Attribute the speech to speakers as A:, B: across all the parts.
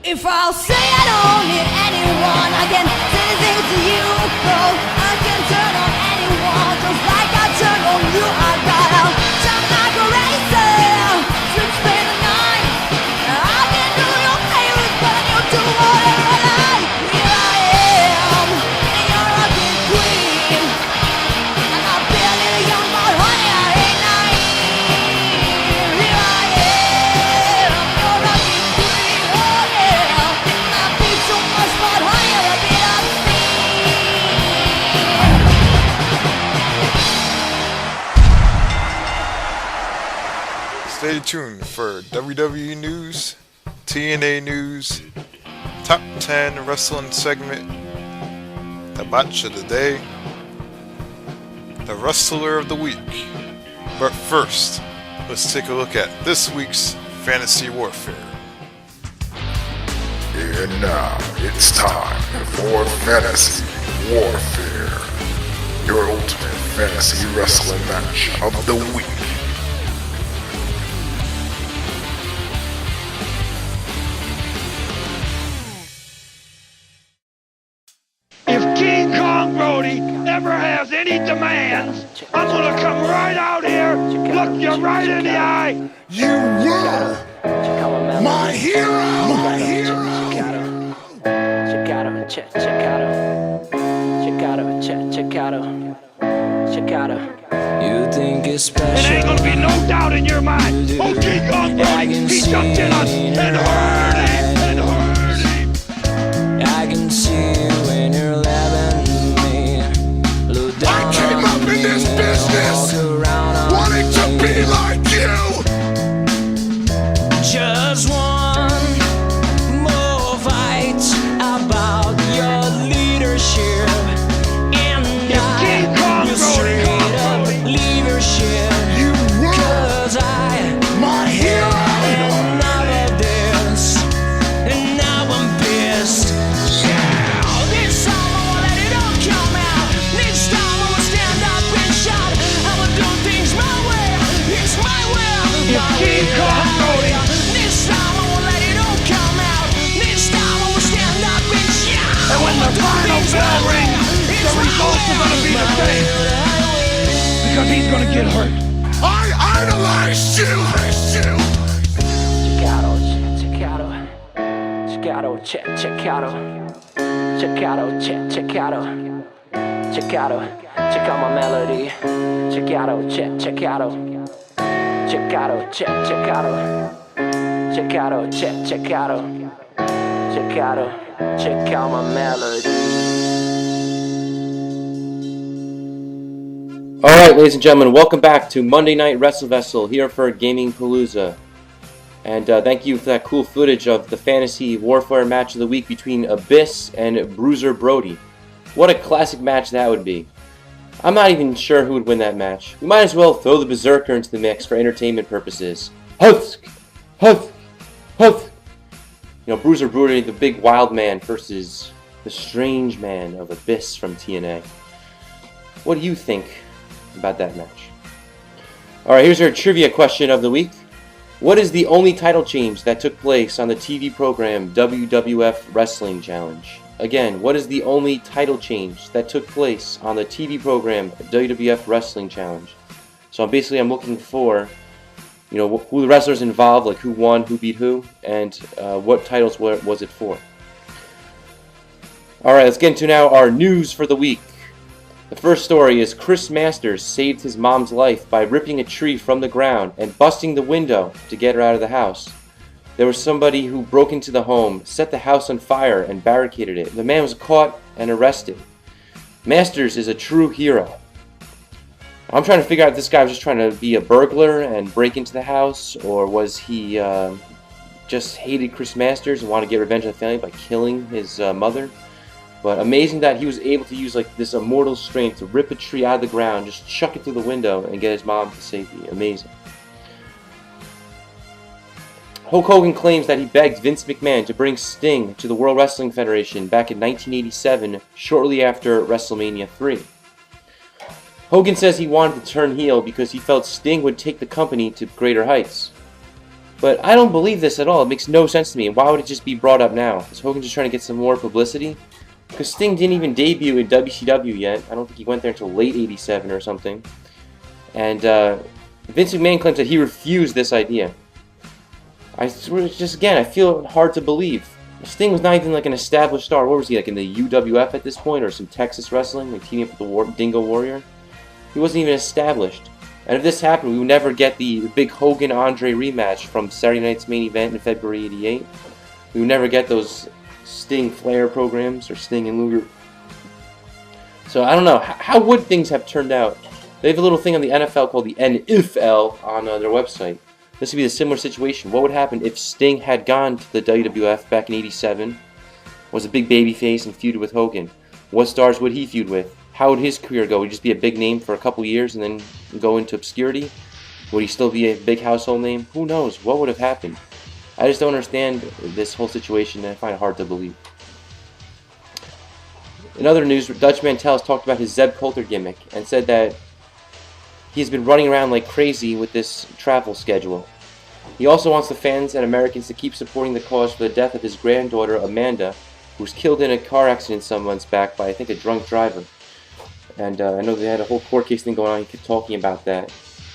A: If I'll say I don't need anyone, I can say the things to you, bro. I can turn on anyone, just like I turn on you. I got out, sound like a racer, switch spin the night. I can do your favorites, but you do whatever I like. Here I am, and you're a big queen. And I'll be a little young, but honey, I ain't naive. Here I am, you're a big queen, oh yeah. I beat so much, but honey, you're a bit obscene.
B: Stay tuned for WWE News, TNA News, Top 10 Wrestling Segment, the Match of the Day, the Wrestler of the Week. But first, let's take a look at this week's Fantasy Warfare.
C: And now it's time for Fantasy Warfare, your ultimate fantasy wrestling match of the week.
D: If King Kong Brody ever has any demands, I'm gonna come right out here, look you right in the eye.
C: You were my hero! My hero!
E: You think it's
D: It
E: special?
D: ain't gonna be no doubt in your mind. Oh, King Kong Brody, he jumped in us and hurt him, and hurt him.
E: I can see you when you're laughing at me. Look down
C: I came up in this business wanting to be like you!
E: Just one more fight about your leadership, and
D: King Kong
E: your
D: Brody,
E: straight
D: Kong
E: up
D: Brody.
E: leadership.
C: You were
E: 'Cause I
C: my hero!
E: am out of this, and now I'm pissed. Yeah, this time I won't let it all come out. This time I will stand up and shout. I will do things my way. It's my way.
D: If King Kong Brody,
E: This time I won't let it all come out. This time I will stand up and shout.
D: and when the final bell rings, the results are gonna be the same. Because he's gonna get hurt.
C: I idolized you!
E: Check out my melody. Check out my melody.
F: Alright, ladies and gentlemen, welcome back to Monday Night Wrestlevessel here for Gaming Palooza. And thank you for that cool footage of the Fantasy Warfare match of the week between Abyss and Bruiser Brody. What a classic match that would be. I'm not even sure who would win that match. We might as well throw the Berserker into the mix for entertainment purposes. Husk! Husk! Husk! You know, Bruiser Brody, the big wild man, versus the strange man of Abyss from TNA. What do you think about that match? Alright, here's our trivia question of the week. What is the only title change that took place on the TV program WWF Wrestling Challenge? Again, what is the only title change that took place on the TV program WWF Wrestling Challenge? So basically I'm looking for, you know, who the wrestlers involved, like who won, who beat who, and what titles was it for. Alright, let's get into now our news for the week. The first story is Chris Masters saved his mom's life by ripping a tree from the ground and busting the window to get her out of the house. There was somebody who broke into the home, set the house on fire, and barricaded it. The man was caught and arrested. Masters is a true hero. I'm trying to figure out if this guy was just trying to be a burglar and break into the house, or was he just hated Chris Masters and wanted to get revenge on the family by killing his mother. But amazing that he was able to use like this immortal strength to rip a tree out of the ground, just chuck it through the window, and get his mom to safety. Amazing. Hulk Hogan claims that he begged Vince McMahon to bring Sting to the World Wrestling Federation back in 1987, shortly after WrestleMania 3. Hogan says he wanted to turn heel because he felt Sting would take the company to greater heights. But I don't believe this at all. It makes no sense to me. And why would it just be brought up now? Is Hogan just trying to get some more publicity? Because Sting didn't even debut in WCW yet. I don't think he went there until late '87 or something. And Vince McMahon claims that he refused this idea. I feel hard to believe. Sting was not even like an established star. What was he, like in the UWF at this point, or some Texas wrestling, like teaming up with the Dingo Warrior? He wasn't even established. And if this happened, we would never get the big Hogan-Andre rematch from Saturday Night's Main Event in February '88. We would never get those Sting Flair programs, or Sting and Luger. So I don't know. How would things have turned out? They have a little thing on the NFL called the NFL on their website. This would be a similar situation. What would happen if Sting had gone to the WWF back in '87, was a big babyface and feuded with Hogan? What stars would he feud with? How would his career go? Would he just be a big name for a couple years and then go into obscurity? Would he still be a big household name? Who knows? What would have happened? I just don't understand this whole situation, and I find it hard to believe. In other news, Dutch Mantel has talked about his Zeb Coulter gimmick and said that he's been running around like crazy with this travel schedule. He also wants the fans and Americans to keep supporting the cause for the death of his granddaughter Amanda, who was killed in a car accident some months back by, I think, a drunk driver. And I know they had a whole court case thing going on. He kept talking about that.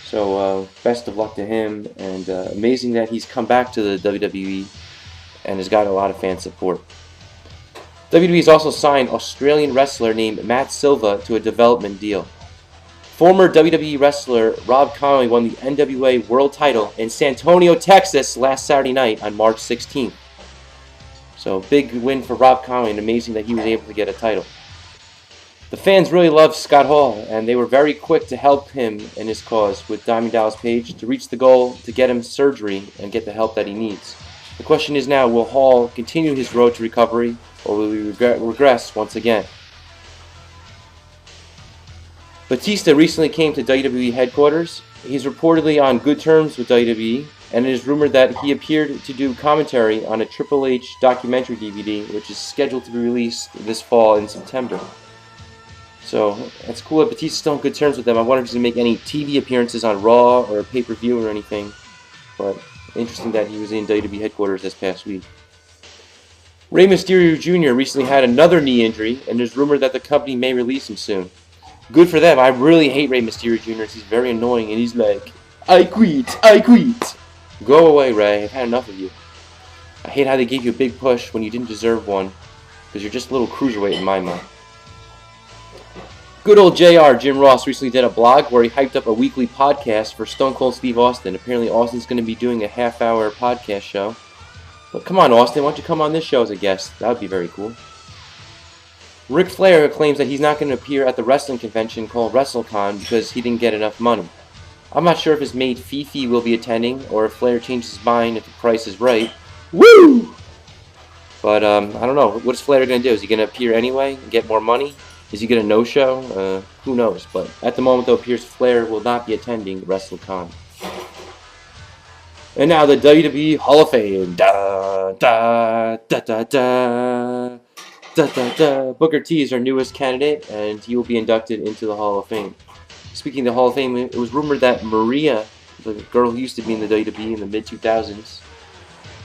F: So best of luck to him, and amazing that he's come back to the WWE and has got a lot of fan support. WWE has also signed Australian wrestler named Matt Silva to a development deal. Former WWE wrestler Rob Conway won the NWA World title in San Antonio, Texas last Saturday night on March 16th. So big win for Rob Conway, and amazing that he was able to get a title. The fans really loved Scott Hall, and they were very quick to help him in his cause with Diamond Dallas Page to reach the goal to get him surgery and get the help that he needs. The question is now, will Hall continue his road to recovery, or will he regress once again? Batista recently came to WWE headquarters. He's reportedly on good terms with WWE, and it is rumored that he appeared to do commentary on a Triple H documentary DVD, which is scheduled to be released this fall in September. So, it's cool that Batista's still on good terms with them. I wonder if he's going to make any TV appearances on Raw or pay-per-view or anything. But, interesting that he was in WWE headquarters this past week. Rey Mysterio Jr. recently had another knee injury, and there's rumor that the company may release him soon. Good for them. I really hate Rey Mysterio Jr. He's very annoying, and he's like, I quit, I quit. Go away, Rey. I've had enough of you. I hate how they gave you a big push when you didn't deserve one, because you're just a little cruiserweight in my mind. Good old JR, Jim Ross, recently did a blog where he hyped up a weekly podcast for Stone Cold Steve Austin. Apparently Austin's going to be doing a half-hour podcast show. But come on, Austin, why don't you come on this show as a guest? That would be very cool. Ric Flair claims that he's not going to appear at the wrestling convention called WrestleCon because he didn't get enough money. I'm not sure if his maid Fifi will be attending, or if Flair changes his mind if the price is right. Woo! But, I don't know. What is Flair going to do? Is he going to appear anyway and get more money? Is he going to no-show? Who knows? But at the moment, though, it appears Flair will not be attending WrestleCon. And now the WWE Hall of Fame. Da, da, da, da, da. Da, da, da. Booker T is our newest candidate, and he will be inducted into the Hall of Fame. Speaking of the Hall of Fame, it was rumored that Maria, the girl who used to be in the WWE in the mid-2000s,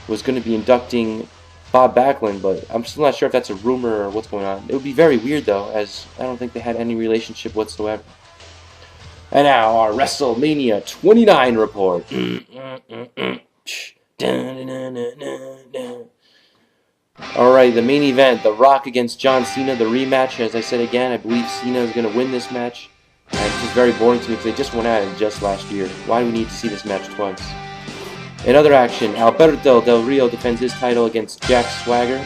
F: was going to be inducting Bob Backlund, but I'm still not sure if that's a rumor or what's going on. It would be very weird, though, as I don't think they had any relationship whatsoever. And now, our WrestleMania 29 report. Alright, the main event, The Rock against John Cena, the rematch. As I said again, I believe Cena is going to win this match. And it's just very boring to me because they just went at it just last year. Why do we need to see this match twice? In other action, Alberto Del Rio defends his title against Jack Swagger.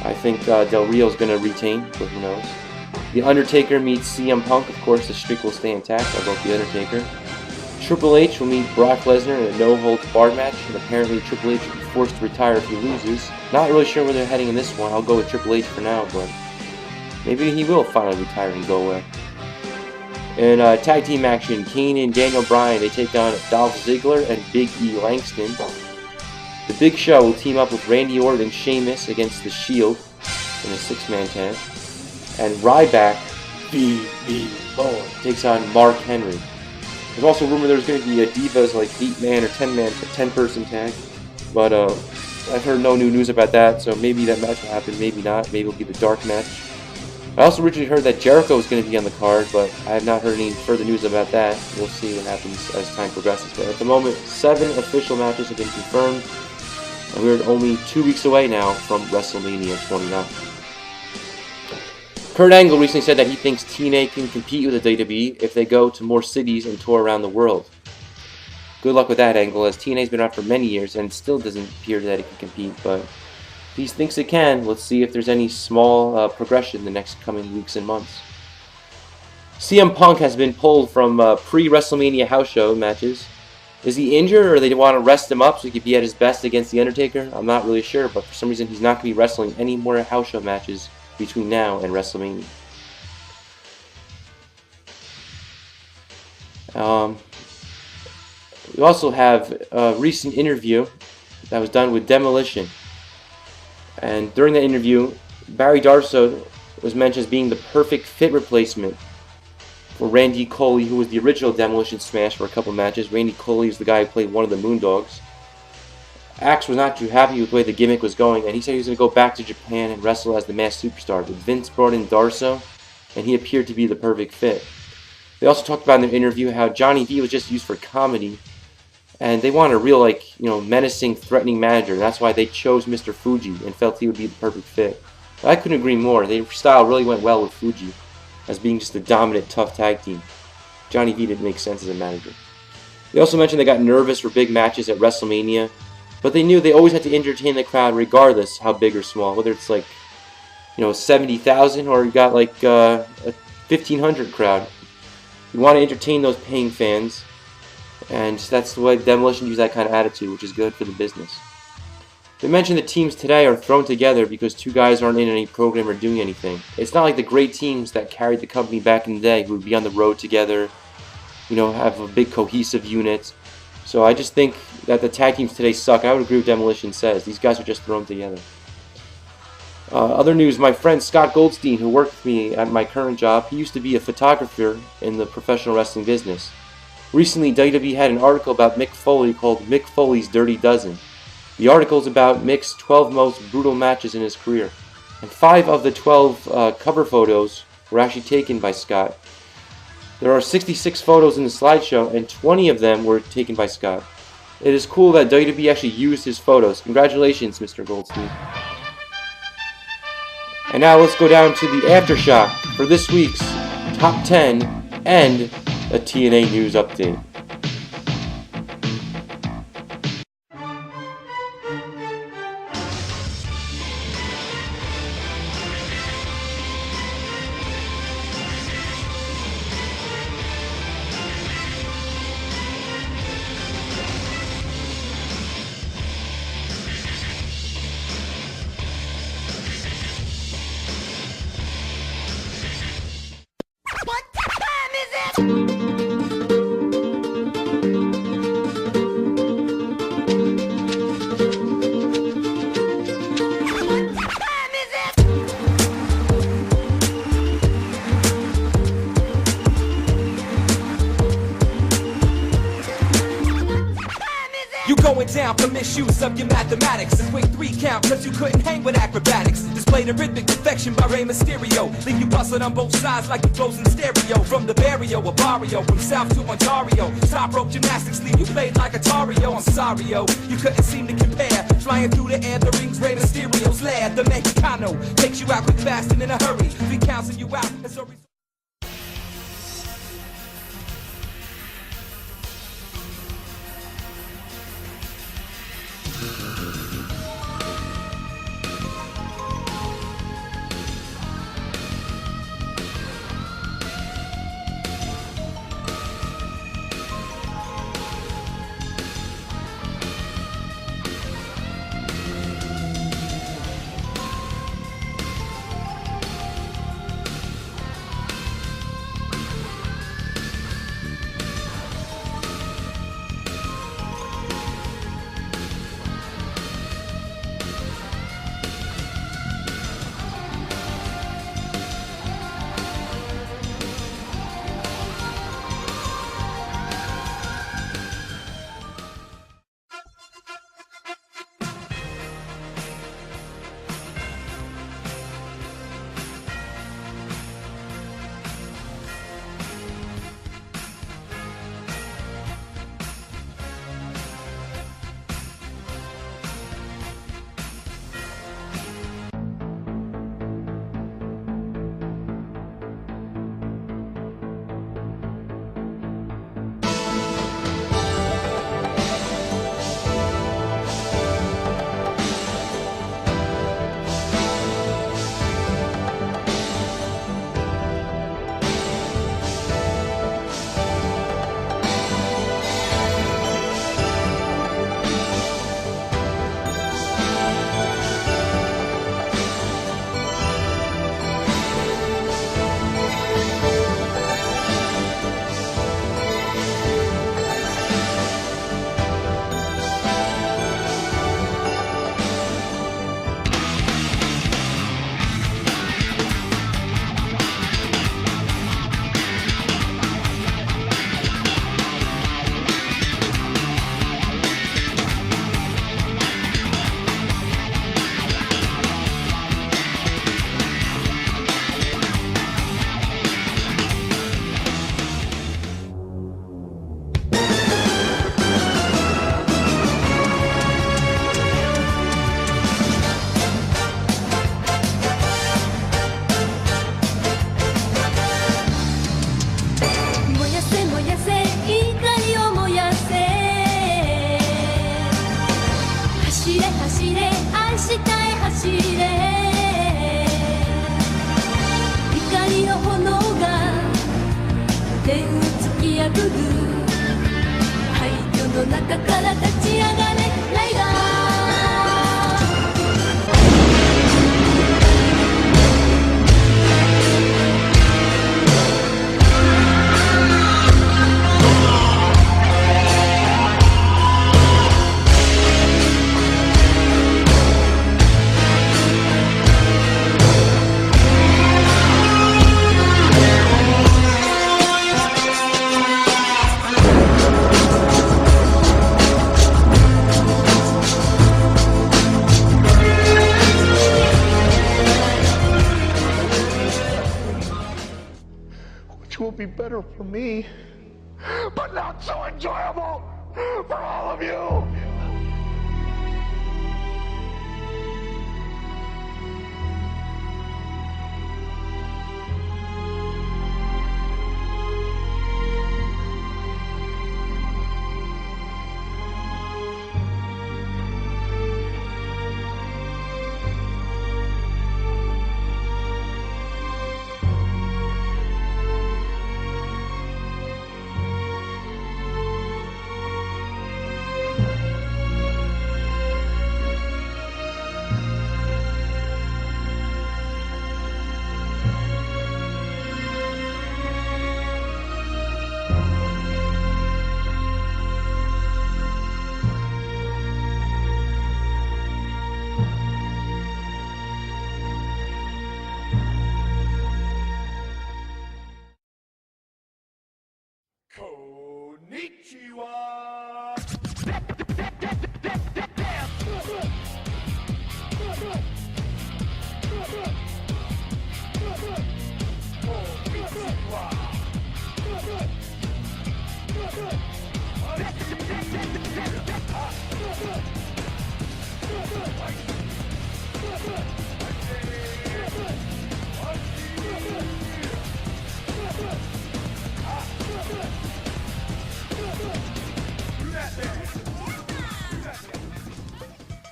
F: I think Del Rio's going to retain, but who knows. The Undertaker meets CM Punk. Of course, the streak will stay intact. I'll go with The Undertaker. Triple H will meet Brock Lesnar in a no-holds-barred match, and apparently Triple H will be forced to retire if he loses. Not really sure where they're heading in this one. I'll go with Triple H for now, but maybe he will finally retire and go away. In tag team action, Kane and Daniel Bryan, they take on Dolph Ziggler and Big E Langston. The Big Show will team up with Randy Orton and Sheamus against The Shield in a 6-man tag. And Ryback, B.B. Bowen, takes on Mark Henry. There's also rumor there's going to be a Divas like 8-man or 10-man, 10-person tag. But I've heard no new news about that, so maybe that match will happen, maybe not. Maybe it'll be the dark match. I also originally heard that Jericho was going to be on the card, but I have not heard any further news about that. We'll see what happens as time progresses. But at the moment, 7 official matches have been confirmed, and we're only 2 weeks away now from WrestleMania 29. Kurt Angle recently said that he thinks TNA can compete with the WWE if they go to more cities and tour around the world. Good luck with that, Angle, as TNA's been around for many years and it still doesn't appear that it can compete, but if he thinks it can, let's see if there's any small progression in the next coming weeks and months. CM Punk has been pulled from pre-WrestleMania house show matches. Is he injured, or they want to rest him up so he could be at his best against The Undertaker? I'm not really sure, but for some reason he's not going to be wrestling any more house show matches between now and WrestleMania. We also have a recent interview that was done with Demolition. And during that interview, Barry Darsow was mentioned as being the perfect fit replacement for Randy Coley, who was the original Demolition Smash for a couple matches. Randy Coley is the guy who played one of the Moondogs. Axe was not too happy with the way the gimmick was going, and he said he was going to go back to Japan and wrestle as the Masked Superstar. But Vince brought in Darsow, and he appeared to be the perfect fit. They also talked about in their interview how Johnny V was just used for comedy, and they want a real, menacing, threatening manager. And that's why they chose Mr. Fuji and felt he would be the perfect fit. But I couldn't agree more. Their style really went well with Fuji as being just a dominant, tough tag team. Johnny V didn't make sense as a manager. They also mentioned they got nervous for big matches at WrestleMania, but they knew they always had to entertain the crowd regardless how big or small. Whether it's 70,000 or you got a 1,500 crowd. You want to entertain those paying fans, and that's the way Demolition use that kind of attitude, which is good for the business. They mentioned the teams today are thrown together because 2 guys aren't in any program or doing anything. It's not like the great teams that carried the company back in the day who would be on the road together, have a big cohesive unit. So I just think that the tag teams today suck. I would agree with Demolition says. These guys are just thrown together. Other news, my friend Scott Goldstein, who worked with me at my current job, he used to be a photographer in the professional wrestling business. Recently, WWE had an article about Mick Foley called Mick Foley's Dirty Dozen. The article is about Mick's 12 most brutal matches in his career. And 5 of the 12 cover photos were actually taken by Scott. There are 66 photos in the slideshow, and 20 of them were taken by Scott. It is cool that WWE actually used his photos. Congratulations, Mr. Goldstein. And now let's go down to the aftershock for this week's Top 10 and a TNA News Update.
A: What time is it? What time is it?
E: You going down for misuse of your mathematics. A quick 3 count cause you couldn't hang with acrobatics. Display the rhythmic perfection by Rey Mysterio. Leave you bustled on both sides like a closing stereo. From the barrio or barrio, from south to Ontario. Top rope gymnastics leave you played like Atario. I'm sorry yo, you couldn't seem to compare. Flying through the air, the rings Rey Mysterio's lair. The Mexicano takes you out quick fast and in a hurry. 3 counts and you out as a result.
A: 天を突き破る廃墟の中から立ち上がれライダー
D: Which will be better for me, but not so enjoyable for all of you.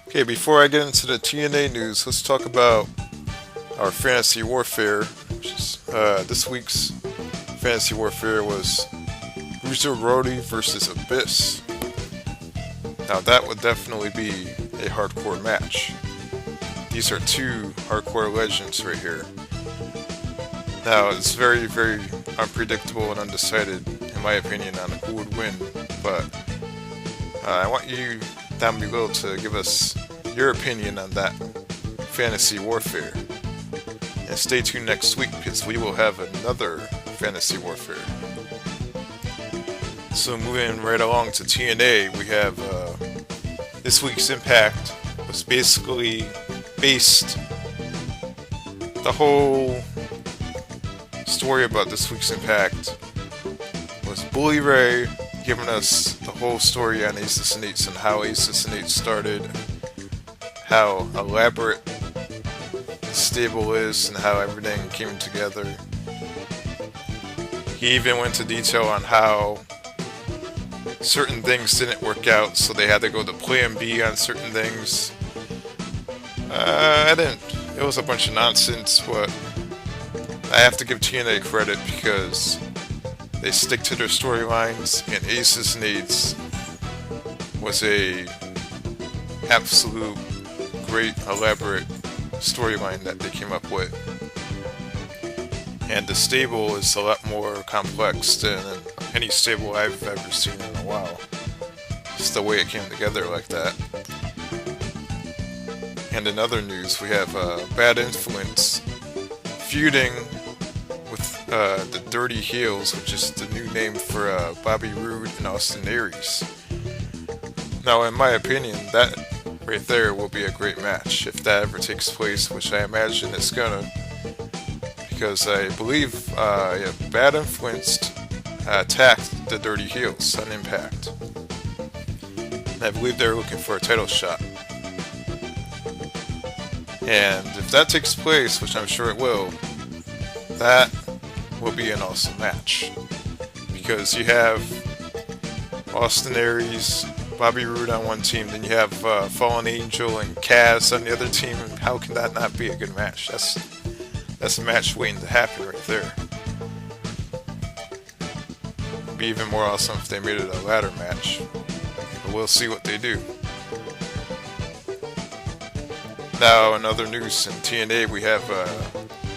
B: Okay, before I get into the TNA news, let's talk about our Fantasy Warfare. Which is, this week's Fantasy Warfare was Bruiser Brody versus Abyss. Now that would definitely be a hardcore match. These are two hardcore legends right here. Now it's very, very unpredictable and undecided, in my opinion, on who would win. But I want you down below to give us your opinion on that Fantasy Warfare. And stay tuned next week because we will have another Fantasy Warfare. So moving right along to TNA, we have this week's Impact was basically based, the whole story about this week's Impact was Bully Ray giving us the whole story on Aces and Eights and how Aces and Eights started, how elaborate the stable is and how everything came together. He even went into detail on how certain things didn't work out, so they had to go to plan B on certain things. It was a bunch of nonsense, but I have to give TNA credit because they stick to their storylines, and Aces and Eights was a absolute great, elaborate storyline that they came up with. And the stable is a lot more complex than any stable I've ever seen in a while. Just the way it came together like that. And in other news, we have Bad Influence feuding with the Dirty Heels, which is the new name for Bobby Roode and Austin Aries. Now, in my opinion, that right there will be a great match if that ever takes place, which I imagine it's gonna. Because I believe Bad Influence attacked the Dirty Heels on Impact. And I believe they're looking for a title shot. And if that takes place, which I'm sure it will, that will be an awesome match. Because you have Austin Aries, Bobby Roode on one team, then you have Fallen Angel and Kaz on the other team. How can that not be a good match? That's a match waiting to happen right there. be even more awesome if they made it a ladder match. But we'll see what they do. Now, in other news in TNA, we have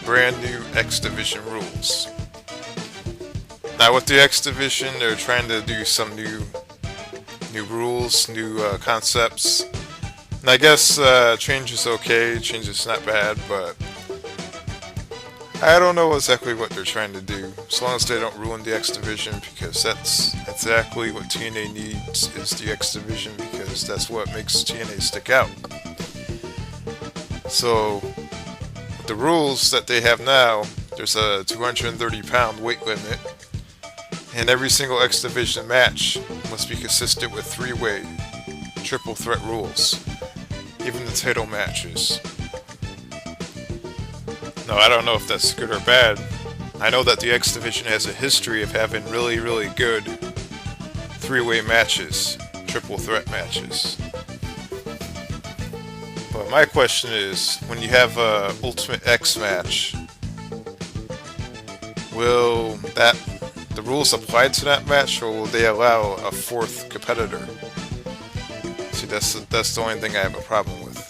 B: brand new X Division rules. Now, with the X Division, they're trying to do some new rules, new concepts. And I guess change is okay, change is not bad, but I don't know exactly what they're trying to do. As long as they don't ruin the X Division, because that's exactly what TNA needs, is the X Division, because that's what makes TNA stick out. So, with the rules that they have now, there's a 230-pound weight limit, and every single X Division match must be consistent with 3-way triple threat rules, even the title matches. No, I don't know if that's good or bad. I know that the X Division has a history of having really, really good 3-way matches, triple threat matches. But my question is, when you have a Ultimate X match, will the rules apply to that match, or will they allow a 4th competitor? See, that's the only thing I have a problem with.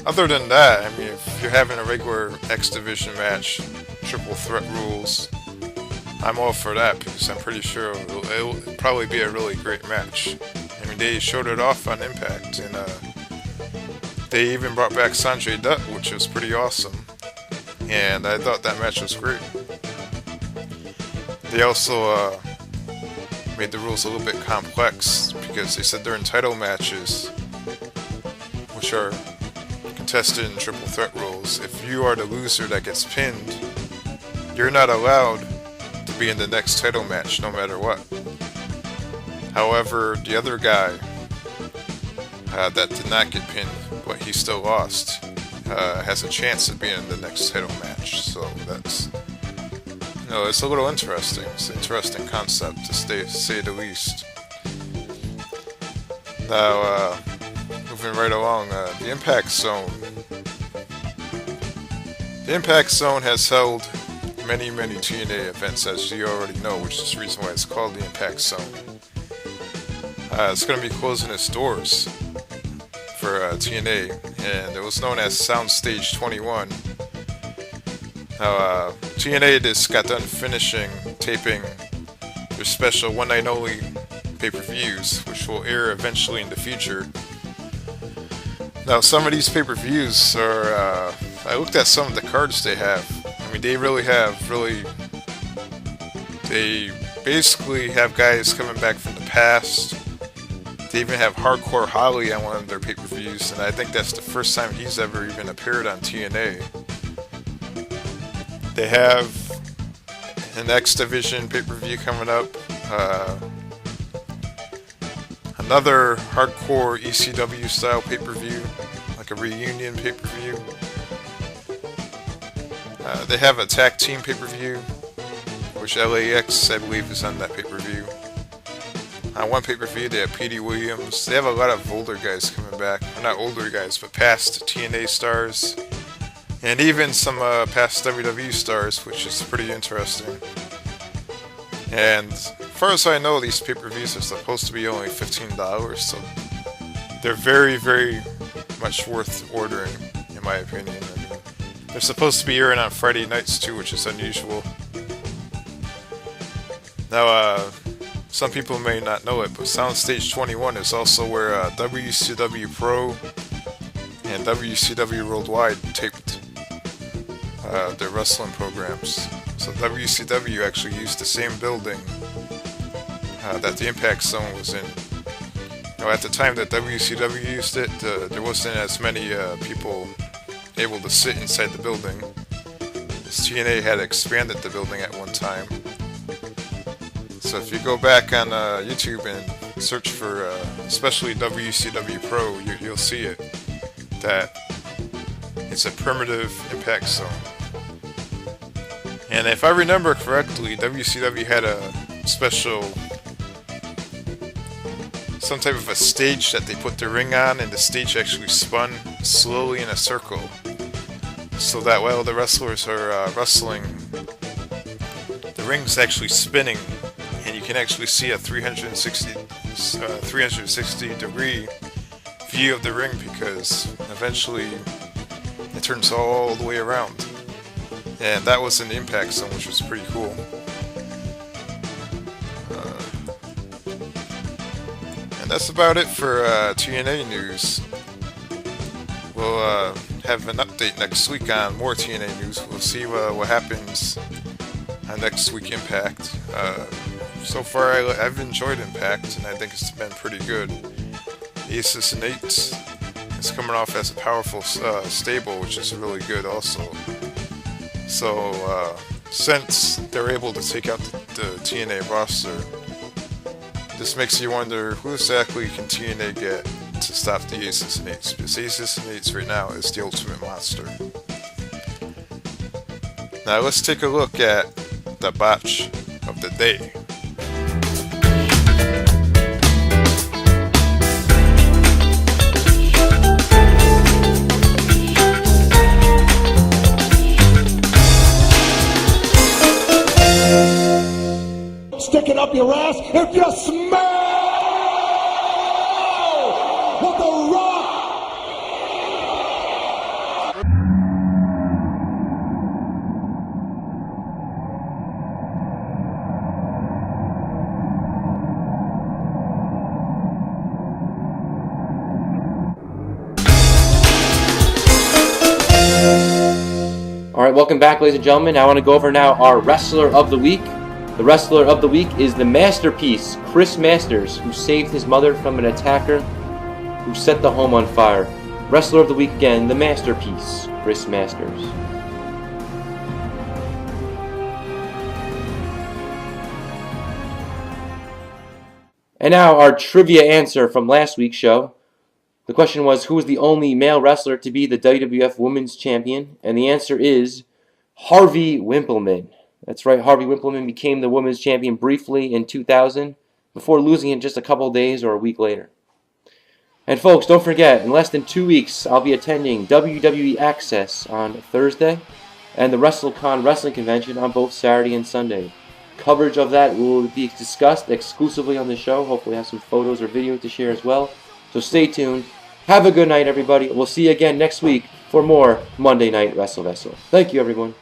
B: Other than that, I mean, if you're having a regular X Division match, triple threat rules, I'm all for that, because I'm pretty sure it'll probably be a really great match. I mean, they showed it off on Impact, and they even brought back Sanjay Dutt, which was pretty awesome, and I thought that match was great. They also made the rules a little bit complex, because they said during title matches, which are contested in triple threat rules, if you are the loser that gets pinned, you're not allowed to be in the next title match no matter what. However, the other guy that did not get pinned, but he still lost, has a chance of being in the next title match. So that's, it's a little interesting. It's an interesting concept, to say the least. Now, moving right along, the Impact Zone. The Impact Zone has held many, many TNA events, as you already know, which is the reason why it's called the Impact Zone. It's going to be closing its doors for TNA, and it was known as Soundstage 21. Now, TNA just got done finishing taping their special one night only pay-per-views, which will air eventually in the future. Now, some of these pay-per-views are, I looked at some of the cards they have. I mean, they basically have guys coming back from the past. They even have Hardcore Holly on one of their pay-per-views, and I think that's the first time he's ever even appeared on TNA. They have an X Division pay-per-view coming up. Another hardcore ECW style pay-per-view, like a reunion pay-per-view. They have a tag team pay-per-view, which LAX, I believe, is on that pay-per-view. On one pay-per-view, they have Petey Williams. They have a lot of older guys coming back. Well, not older guys, but past TNA stars. And even some past WWE stars, which is pretty interesting. And as far as I know, these pay-per-views are supposed to be only $15, so they're very, very much worth ordering, in my opinion. I mean, they're supposed to be airing on Friday nights too, which is unusual. Now, some people may not know it, but Soundstage 21 is also where WCW Pro and WCW Worldwide taped their wrestling programs. So WCW actually used the same building that the Impact Zone was in. At the time that WCW used it, there wasn't as many people able to sit inside the building. TNA had expanded the building at one time. So if you go back on YouTube and search for especially WCW Pro, you'll see it, that it's a primitive Impact Zone. And if I remember correctly, WCW had a special, some type of a stage that they put the ring on, and the stage actually spun slowly in a circle, so that while the wrestlers are wrestling, the ring's actually spinning, and can actually see a 360 degree view of the ring, because eventually it turns all the way around. And that was in Impact Zone, which was pretty cool. And that's about it for TNA news. We'll have an update next week on more TNA news. We'll see what happens on next week Impact. So far, I've enjoyed Impact, and I think it's been pretty good. Aces and Eights is coming off as a powerful stable, which is really good also. So, since they're able to take out the TNA roster, this makes you wonder, who exactly can TNA get to stop the Aces and Eights? Because Aces and Eights right now is the ultimate monster. Now let's take a look at the botch of the day.
G: Stick it up your ass if you smell what the Rock.
F: Alright, welcome back, ladies and gentlemen. I want to go over now our Wrestler of the Week. The Wrestler of the Week is the Masterpiece, Chris Masters, who saved his mother from an attacker who set the home on fire. Wrestler of the Week again, the Masterpiece, Chris Masters. And now our trivia answer from last week's show. The question was, who was the only male wrestler to be the WWF Women's Champion? And the answer is Harvey Wimpleman. That's right, Harvey Wimpleman became the Women's Champion briefly in 2000 before losing it just a couple days or a week later. And folks, don't forget, in less than 2 weeks, I'll be attending WWE Access on Thursday and the WrestleCon Wrestling Convention on both Saturday and Sunday. Coverage of that will be discussed exclusively on the show. Hopefully have some photos or video to share as well. So stay tuned. Have a good night, everybody. We'll see you again next week for more Monday Night Wrestlevessel. Thank you, everyone.